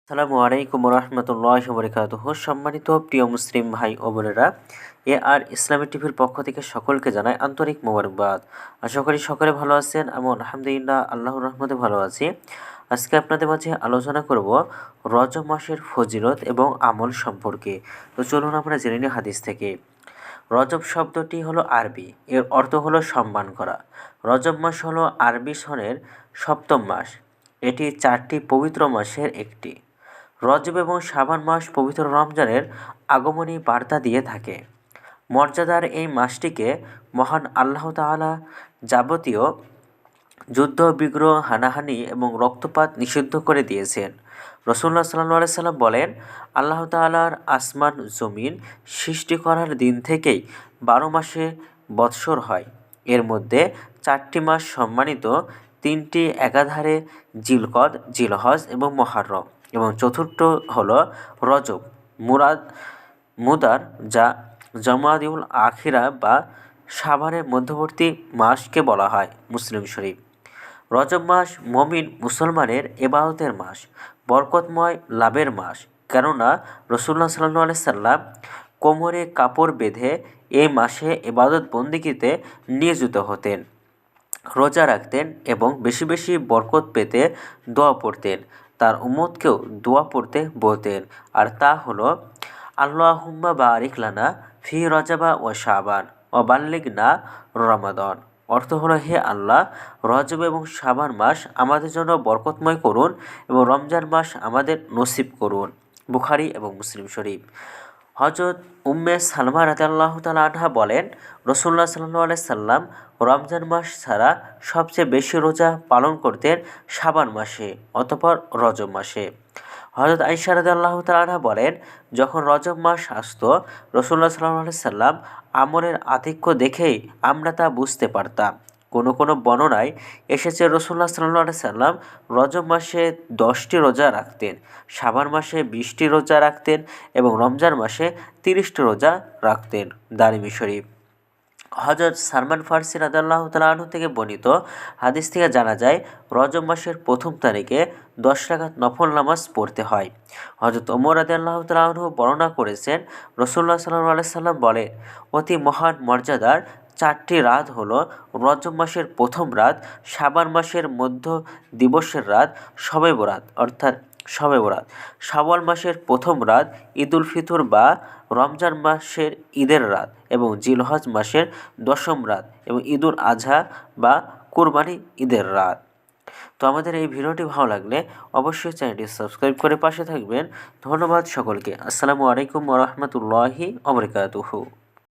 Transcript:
আসসালামু আলাইকুম রহমতুল্লাহি ওয়া বারাকাতুহু। সম্মানিত প্রিয় মুসলিম ভাই ও বোনেরা, আর ইসলামী টিভির পক্ষ থেকে সকলকে জানাই আন্তরিক মোবারকবাদ। আশা করি সকলে ভালো আছেন। আমি আলহামদুলিল্লাহ আল্লাহর রহমতে ভালো আছি। আজকে আপনাদের মাঝে আলোচনা করব রজব মাসের ফজিলত এবং আমল সম্পর্কে। তো চলুন আমরা জেনে নিই হাদিস থেকে। রজব শব্দটি হলো আরবি, এর অর্থ হলো সম্মান করা। রজব মাস হলো আরবি সনের সপ্তম মাস। এটি 4টি পবিত্র মাসের একটি। রজব এবং শাবান মাস পবিত্র রমজানের আগমনী বার্তা দিয়ে থাকে। মর্যাদার এই মাসটিকে মহান আল্লাহ তাআলা যাবতীয় যুদ্ধ, বিগ্রহ, হানাহানি এবং রক্তপাত নিষিদ্ধ করে দিয়েছেন। রাসূলুল্লাহ সাল্লাল্লাহু আলাইহি সাল্লাম বলেন, আল্লাহ তাআলার আসমান জমিন সৃষ্টি করার দিন থেকেই 12 মাসে বৎসর হয়। এর মধ্যে 4টি মাস সম্মানিত, 3টি একাধারে জিলকদ, জিলহজ এবং মুহররম, এবং চতুর্থ হলো রজব মুদার, যা জমাদিউল আখিরা বা শাবানের মধ্যবর্তী মাসকে বলা হয়। মুসলিম শরীফ। রজব মাস মুমিন মুসলমানের ইবাদতের মাস, বরকতময় লাভের মাস। কেননা রাসূলুল্লাহ সাল্লাল্লাহু আলাইহি সাল্লাম কোমরে কাপড় বেঁধে এই মাসে ইবাদত বন্দেগীতে নিয়োজিত হতেন, রোজা রাখতেন এবং বেশি বেশি বরকত পেতে দোয়া পড়তেন। তার উম্মতকেও দোয়া পড়তে বলতেন, আর তা হলো আল্লাহুম্মা বারিক লানা ফি রজাবা ও শাবান ও বাল্লিগনা রমাদান। অর্থ হলো, হে আল্লাহ, রজব এবং শাবান মাস আমাদের জন্য বরকতময় করুন এবং রমজান মাস আমাদের নসিব করুন। বুখারী এবং মুসলিম শরীফ। হযরত উম্মে সালমা রাদিয়াল্লাহু তাআলা আনহা বলেন, রাসূলুল্লাহ সাল্লাল্লাহু আলাইহি সাল্লাম রমজান মাস ছাড়া সবচেয়ে বেশি রোজা পালন করতেন শাবান মাসে, অতঃপর রজব মাসে। হযরত আয়েশা রাদিয়াল্লাহু তাআলা আনহা বলেন, যখন রজব মাস আসতো, রাসূলুল্লাহ সাল্লাল্লাহু আলাইহি সাল্লাম আমলের আধিক্য দেখেই আমরা তা বুঝতে পারতাম। কোনো কোনো বর্ণনায় এসেছে রাসূলুল্লাহ সাল্লাল্লাহু আলাইহি সাল্লাম রজব মাসে 10টি রোজা রাখতেন, শাবান মাসে 20টি রোজা রাখতেন এবং রমজান মাসে 30টি রোজা রাখতেন। দারিমি শরীফ। হযরত সালমান ফারসি রাদিয়াল্লাহু তাআলা আনহু থেকে বর্ণিত হাদিস থেকে জানা যায়, রজব মাসের প্রথম তারিখে 10 রাকাত নফল নামাজ পড়তে হয়। হযরত ওমর রাদিয়াল্লাহু তাআলা আনহু বর্ণনা করেছেন, রাসূলুল্লাহ সাল্লাল্লাহু আলাইহি সাল্লাম বলেন, অতি মহান মর্যাদার 4টি রাত হলো রজব মাসের প্রথম রাত, শাবান মাসের মধ্য দিবসের রাত, শবে বরাত অর্থাৎ শবে বরাত, শাওয়াল মাসের প্রথম রাত, ঈদুল ফিতর বা রমজান মাসের ঈদের রাত এবং জিলহজ মাসের 10ম রাত এবং ঈদুল আজহা বা কুরবানি ঈদের রাত। তো আমাদের এই ভিডিওটি ভালো লাগলে অবশ্যই চ্যানেলটি সাবস্ক্রাইব করে পাশে থাকবেন। ধন্যবাদ সকলকে। আসসালামু আলাইকুম ওয়া রাহমাতুল্লাহি ওয়া বারাকাতুহু।